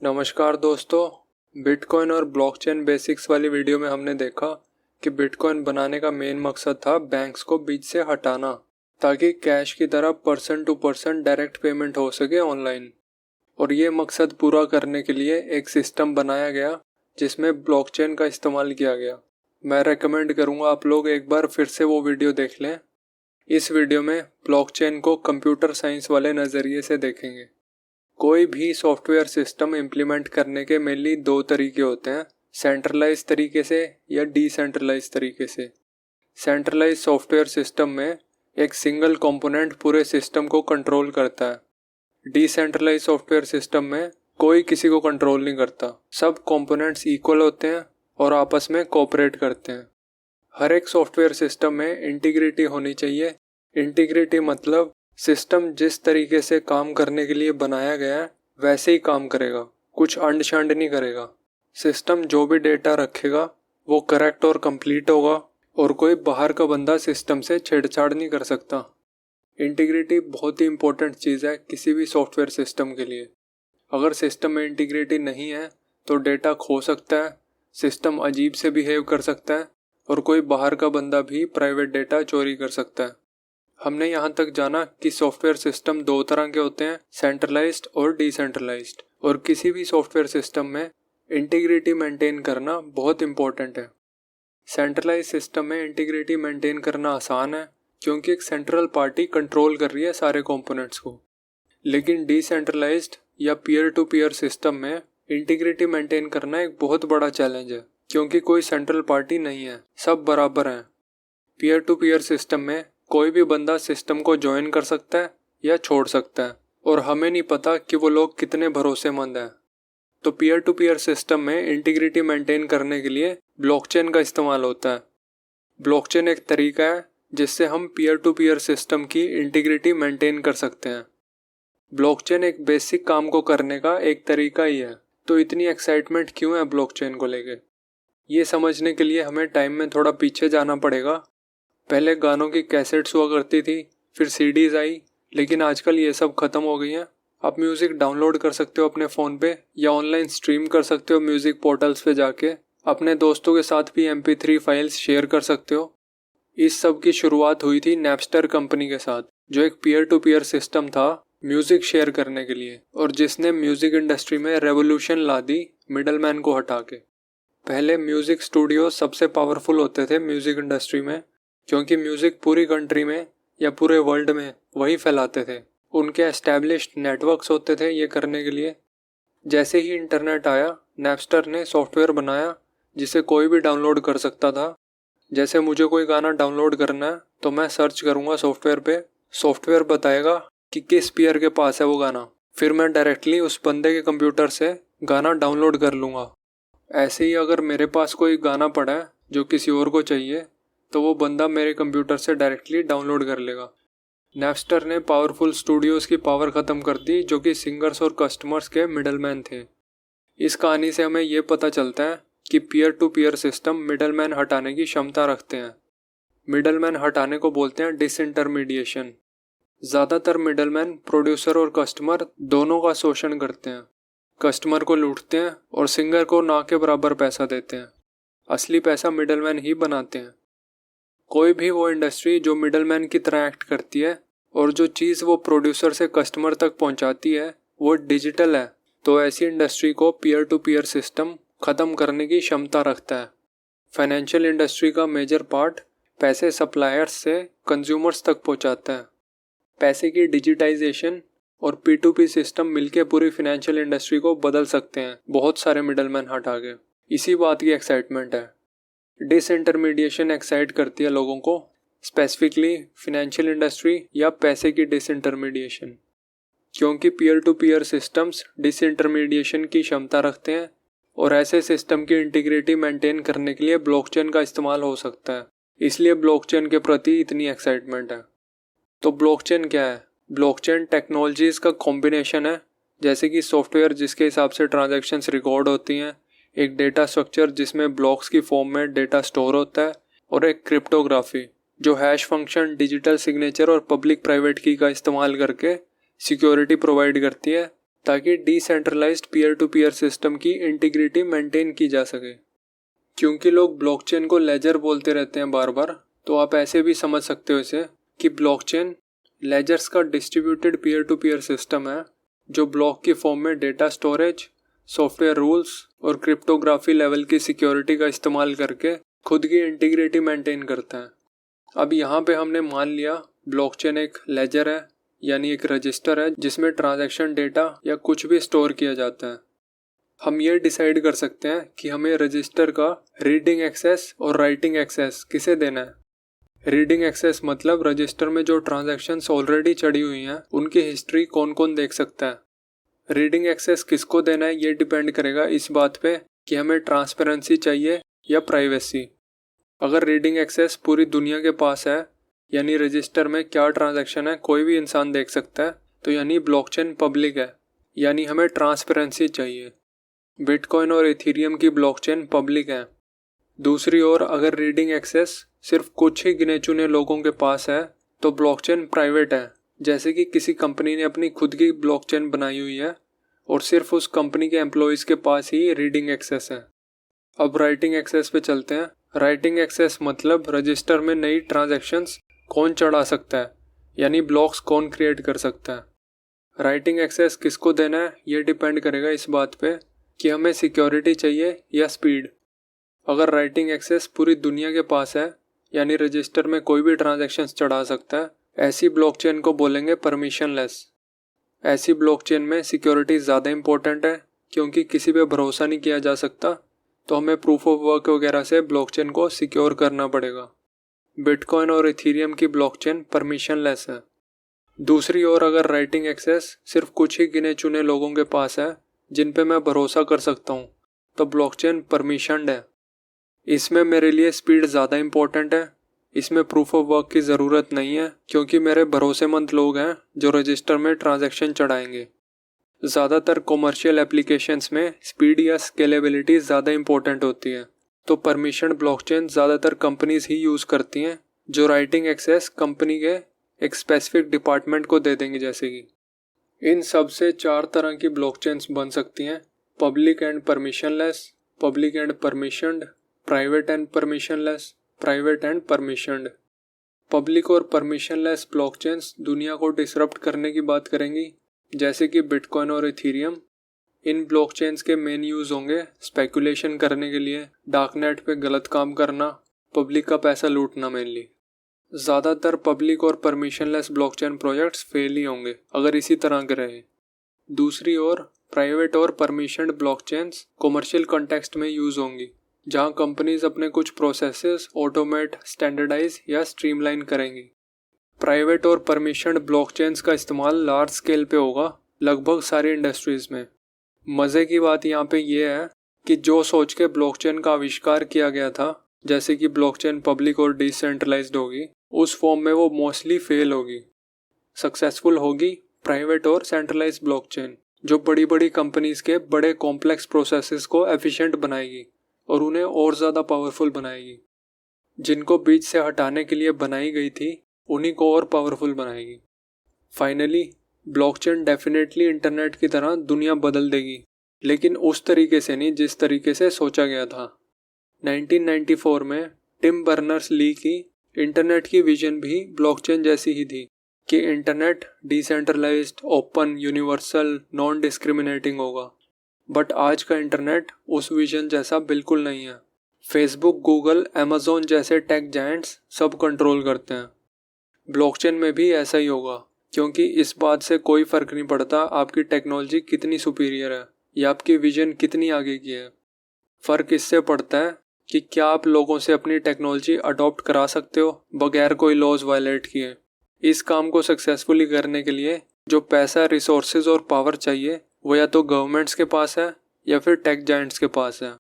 नमस्कार दोस्तों। बिटकॉइन और ब्लॉकचेन बेसिक्स वाली वीडियो में हमने देखा कि बिटकॉइन बनाने का मेन मकसद था बैंक्स को बीच से हटाना ताकि कैश की तरह person to person direct payment हो सके ऑनलाइन। और ये मकसद पूरा करने के लिए एक सिस्टम बनाया गया जिसमें ब्लॉकचेन का इस्तेमाल किया गया। मैं रेकमेंड करूँगा आप लोग एक बार फिर से वो वीडियो देख लें। इस वीडियो में ब्लॉकचेन को कंप्यूटर साइंस वाले नज़रिए से देखेंगे। कोई भी सॉफ्टवेयर सिस्टम इम्प्लीमेंट करने के मेनली दो तरीके होते हैं, सेंट्रलाइज तरीके से या डिसेंट्रलाइज तरीके से। सेंट्रलाइज सॉफ्टवेयर सिस्टम में एक सिंगल कंपोनेंट पूरे सिस्टम को कंट्रोल करता है। डिसेंट्रलाइज सॉफ्टवेयर सिस्टम में कोई किसी को कंट्रोल नहीं करता, सब कंपोनेंट्स इक्वल होते हैं और आपस में कोऑपरेट करते हैं। हर एक सॉफ्टवेयर सिस्टम में इंटीग्रिटी होनी चाहिए। इंटीग्रिटी मतलब सिस्टम जिस तरीके से काम करने के लिए बनाया गया है वैसे ही काम करेगा, कुछ अंड शंड नहीं करेगा। सिस्टम जो भी डेटा रखेगा वो करेक्ट और कंप्लीट होगा और कोई बाहर का बंदा सिस्टम से छेड़छाड़ नहीं कर सकता। इंटीग्रिटी बहुत ही इंपॉर्टेंट चीज़ है किसी भी सॉफ्टवेयर सिस्टम के लिए। अगर सिस्टम में इंटीग्रिटी नहीं है तो डेटा खो सकता है, सिस्टम अजीब से बिहेव कर सकता है और कोई बाहर का बंदा भी प्राइवेट डेटा चोरी कर सकता है। हमने यहाँ तक जाना कि सॉफ्टवेयर सिस्टम दो तरह के होते हैं, सेंट्रलाइज्ड और डिसेंट्रलाइज्ड। और किसी भी सॉफ्टवेयर सिस्टम में इंटीग्रिटी मेंटेन करना बहुत इंपॉर्टेंट है। सेंट्रलाइज्ड सिस्टम में इंटीग्रिटी मेंटेन करना आसान है क्योंकि एक सेंट्रल पार्टी कंट्रोल कर रही है सारे कंपोनेंट्स को। लेकिन डिसेंट्रलाइज्ड या पीयर टू पीयर सिस्टम में इंटीग्रिटी मेंटेन करना एक बहुत बड़ा चैलेंज है क्योंकि कोई सेंट्रल पार्टी नहीं है, सब बराबर हैं। पीयर टू पीयर सिस्टम में कोई भी बंदा सिस्टम को ज्वाइन कर सकता है या छोड़ सकता है और हमें नहीं पता कि वो लोग कितने भरोसेमंद हैं। तो पीयर टू पीयर सिस्टम में इंटीग्रिटी मेंटेन करने के लिए ब्लॉकचेन का इस्तेमाल होता है। ब्लॉकचेन एक तरीका है जिससे हम पीयर टू पीयर सिस्टम की इंटीग्रिटी मेंटेन कर सकते हैं। ब्लॉकचेन एक बेसिक काम को करने का एक तरीका ही है। तो इतनी एक्साइटमेंट क्यों है ब्लॉकचेन को लेके, ये समझने के लिए हमें टाइम में थोड़ा पीछे जाना पड़ेगा। पहले गानों की कैसेट्स हुआ करती थी, फिर सीडीज आई, लेकिन आजकल ये सब खत्म हो गई हैं। आप म्यूज़िक डाउनलोड कर सकते हो अपने फ़ोन पे या ऑनलाइन स्ट्रीम कर सकते हो म्यूज़िक पोर्टल्स पे जाके। अपने दोस्तों के साथ भी MP3 फाइल्स शेयर कर सकते हो। इस सब की शुरुआत हुई थी नैपस्टर कंपनी के साथ, जो एक पीयर टू पीयर सिस्टम था म्यूज़िक शेयर करने के लिए और जिसने म्यूज़िक इंडस्ट्री में revolution La the middle man को हटा के। पहले म्यूज़िक स्टूडियो सबसे पावरफुल होते थे म्यूज़िक इंडस्ट्री में क्योंकि म्यूज़िक पूरी कंट्री में या पूरे वर्ल्ड में वही फैलाते थे। उनके एस्टैब्लिश्ड नेटवर्क्स होते थे ये करने के लिए। जैसे ही इंटरनेट आया, नैपस्टर ने सॉफ्टवेयर बनाया जिसे कोई भी डाउनलोड कर सकता था। जैसे मुझे कोई गाना डाउनलोड करना है तो मैं सर्च करूँगा सॉफ्टवेयर पे, सॉफ्टवेयर बताएगा कि किस पीयर के पास है वो गाना, फिर मैं डायरेक्टली उस बंदे के कंप्यूटर से गाना डाउनलोड कर लूँगा। ऐसे ही अगर मेरे पास कोई गाना पड़ा है जो किसी और को चाहिए तो वो बंदा मेरे कंप्यूटर से डायरेक्टली डाउनलोड कर लेगा। नैपस्टर ने पावरफुल स्टूडियोज़ की पावर ख़त्म कर दी जो कि सिंगर्स और कस्टमर्स के मिडलमैन थे। इस कहानी से हमें ये पता चलता है कि peer to peer system middleman हटाने की क्षमता रखते हैं। मिडलमैन हटाने को बोलते हैं डिसइंटरमीडिएशन। ज़्यादातर मिडलमैन प्रोड्यूसर और कस्टमर दोनों का शोषण करते हैं, कस्टमर को लूटते हैं और सिंगर को ना के बराबर पैसा देते हैं। असली पैसा मिडलमैन ही बनाते हैं। कोई भी वो इंडस्ट्री जो मिडलमैन की तरह एक्ट करती है और जो चीज़ वो प्रोड्यूसर से कस्टमर तक पहुंचाती है वो डिजिटल है, तो ऐसी इंडस्ट्री को पीयर टू पीयर सिस्टम ख़त्म करने की क्षमता रखता है। फाइनेंशियल इंडस्ट्री का मेजर पार्ट पैसे सप्लायर्स से कंज्यूमर्स तक पहुंचाता है। पैसे की डिजिटाइजेशन और P2P सिस्टम मिलके पूरी फाइनेंशियल इंडस्ट्री को बदल सकते हैं बहुत सारे मिडलमैन हटा के। इसी बात की एक्साइटमेंट है। डिसइंटरमीडिएशन एक्साइट करती है लोगों को, स्पेसिफिकली फिनेंशियल इंडस्ट्री या पैसे की डिसइंटरमीडिएशन, क्योंकि पीयर टू पीयर सिस्टम्स डिसइंटरमीडिएशन की क्षमता रखते हैं और ऐसे सिस्टम की इंटीग्रिटी मेंटेन करने के लिए ब्लॉकचेन का इस्तेमाल हो सकता है। इसलिए ब्लॉकचेन के प्रति इतनी एक्साइटमेंट है। तो ब्लॉकचेन क्या है? ब्लॉकचेन टेक्नोलॉजीज़ का कॉम्बिनेशन है, जैसे कि सॉफ्टवेयर जिसके हिसाब से ट्रांजैक्शंस रिकॉर्ड होती हैं, एक डेटा स्ट्रक्चर जिसमें ब्लॉक्स की फॉर्म में डेटा स्टोर होता है और एक क्रिप्टोग्राफी जो हैश फंक्शन, डिजिटल सिग्नेचर और पब्लिक प्राइवेट की का इस्तेमाल करके सिक्योरिटी प्रोवाइड करती है ताकि decentralized peer to peer system की इंटीग्रिटी मेंटेन की जा सके। क्योंकि लोग ब्लॉकचेन को लेजर बोलते रहते हैं बार बार, तो आप ऐसे भी समझ सकते हो इसे कि ब्लॉकचेन लेजर्स का distributed peer to peer system है जो ब्लॉक की फॉर्म में डेटा स्टोरेज, सॉफ्टवेयर रूल्स और क्रिप्टोग्राफी लेवल की सिक्योरिटी का इस्तेमाल करके खुद की इंटीग्रिटी मेंटेन करता है। अब यहाँ पे हमने मान लिया ब्लॉकचेन एक लेजर है, यानी एक रजिस्टर है जिसमें ट्रांजैक्शन डेटा या कुछ भी स्टोर किया जाता है। हम ये डिसाइड कर सकते हैं कि हमें रजिस्टर का रीडिंग एक्सेस और राइटिंग एक्सेस किसे देना है। रीडिंग एक्सेस मतलब रजिस्टर में जो ट्रांजैक्शंस ऑलरेडी चढ़ी हुई हैं उनकी हिस्ट्री कौन कौन देख सकता है। रीडिंग एक्सेस किसको देना है ये डिपेंड करेगा इस बात पे कि हमें ट्रांसपेरेंसी चाहिए या प्राइवेसी। अगर रीडिंग एक्सेस पूरी दुनिया के पास है, यानी रजिस्टर में क्या ट्रांजैक्शन है कोई भी इंसान देख सकता है, तो यानी ब्लॉकचेन पब्लिक है, यानी हमें ट्रांसपेरेंसी चाहिए। बिटकॉइन और इथेरियम की ब्लॉकचेन पब्लिक है। दूसरी ओर अगर रीडिंग एक्सेस सिर्फ कुछ ही गिने चुने लोगों के पास है तो ब्लॉकचेन प्राइवेट है, जैसे कि किसी कंपनी ने अपनी खुद की ब्लॉकचेन बनाई हुई है और सिर्फ उस कंपनी के एम्प्लॉयज़ के पास ही रीडिंग एक्सेस है। अब राइटिंग एक्सेस पे चलते हैं। राइटिंग एक्सेस मतलब रजिस्टर में नई ट्रांजैक्शंस कौन चढ़ा सकता है, यानी ब्लॉक्स कौन क्रिएट कर सकता है। राइटिंग एक्सेस किसको देना है ये डिपेंड करेगा इस बात पे कि हमें सिक्योरिटी चाहिए या स्पीड। अगर राइटिंग एक्सेस पूरी दुनिया के पास है, यानी रजिस्टर में कोई भी ट्रांजैक्शंस चढ़ा सकता है, ऐसी ब्लॉकचेन को बोलेंगे परमिशनलेस। ऐसी ब्लॉकचेन में सिक्योरिटी ज़्यादा इंपॉर्टेंट है क्योंकि किसी पे भरोसा नहीं किया जा सकता, तो हमें प्रूफ ऑफ वर्क वगैरह से ब्लॉकचेन को सिक्योर करना पड़ेगा। बिटकॉइन और इथेरियम की ब्लॉकचेन परमिशनलेस है। दूसरी ओर अगर राइटिंग एक्सेस सिर्फ कुछ ही गिने चुने लोगों के पास है जिन पे मैं भरोसा कर सकता हूँ, तो ब्लॉकचेन परमिशन्ड है। इसमें मेरे लिए स्पीड ज़्यादा इंपॉर्टेंट है। इसमें प्रूफ ऑफ वर्क की ज़रूरत नहीं है क्योंकि मेरे भरोसेमंद लोग हैं जो रजिस्टर में ट्रांजैक्शन चढ़ाएंगे। ज़्यादातर कॉमर्शियल एप्लीकेशंस में स्पीड या स्केलेबिलिटी ज़्यादा इंपॉर्टेंट होती है, तो परमिशन ब्लॉकचेन ज़्यादातर कंपनीज ही यूज़ करती हैं जो राइटिंग एक्सेस कंपनी के एक स्पेसिफिक डिपार्टमेंट को दे देंगे। जैसे कि इन सब से 4 तरह की ब्लॉकचेन्स बन सकती हैं: public and permissionless, public and permissioned, private and permissionless, private and permissioned. Public और परमिशनलेस ब्लॉकचेन्स दुनिया को डिसरप्ट करने की बात करेंगी, जैसे कि बिटकॉइन और इथेरियम। इन ब्लॉकचेन्स के मेन यूज़ होंगे स्पेकुलेशन करने के लिए, डार्कनेट पे गलत काम करना, पब्लिक का पैसा लूटना मेनली। ज़्यादातर पब्लिक और परमिशनलेस ब्लॉकचेन प्रोजेक्ट्स फेल ही होंगे अगर इसी तरह के रहे। दूसरी ओर प्राइवेट और परमिशन्ड ब्लॉकचेन्स कॉमर्शियल कॉन्टेक्स्ट में यूज़ होंगी, जहां कंपनीज अपने कुछ प्रोसेसेस ऑटोमेट, स्टैंडर्डाइज या स्ट्रीमलाइन करेंगी। प्राइवेट और परमिशन्ड ब्लॉकचेन्स का इस्तेमाल लार्ज स्केल पे होगा लगभग सारी इंडस्ट्रीज़ में। मज़े की बात यहाँ पे ये है कि जो सोच के ब्लॉकचेन का आविष्कार किया गया था, जैसे कि ब्लॉकचेन पब्लिक और डिसेंट्रलाइज्ड होगी, उस फॉर्म में वो मोस्टली फेल होगी। सक्सेसफुल होगी प्राइवेट और सेंट्रलाइज्ड ब्लॉकचेन, जो बड़ी बड़ी कंपनीज के बड़े कॉम्प्लेक्स प्रोसेसेस को एफिशिएंट बनाएगी और उन्हें और ज़्यादा पावरफुल बनाएगी। जिनको बीच से हटाने के लिए बनाई गई थी उन्हीं को और पावरफुल बनाएगी। फाइनली ब्लॉकचेन डेफिनेटली इंटरनेट की तरह दुनिया बदल देगी, लेकिन उस तरीके से नहीं जिस तरीके से सोचा गया था। 1994 में टिम बर्नर्स-ली की इंटरनेट की विजन भी ब्लॉकचेन जैसी ही थी कि internet decentralized, open, universal, non discriminating होगा। बट आज का इंटरनेट उस विजन जैसा बिल्कुल नहीं है। फेसबुक, गूगल, अमेज़न जैसे टेक जायंट्स सब कंट्रोल करते हैं। ब्लॉकचेन में भी ऐसा ही होगा, क्योंकि इस बात से कोई फ़र्क नहीं पड़ता आपकी टेक्नोलॉजी कितनी सुपीरियर है या आपकी विजन कितनी आगे की है। फ़र्क इससे पड़ता है कि क्या आप लोगों से अपनी टेक्नोलॉजी अडॉप्ट करा सकते हो बगैर कोई लॉज वायलेट किए। इस काम को सक्सेसफुली करने के लिए जो पैसा, रिसोर्सेज और पावर चाहिए वो या तो गवर्नमेंट्स के पास है या फिर टेक जायंट्स के पास है।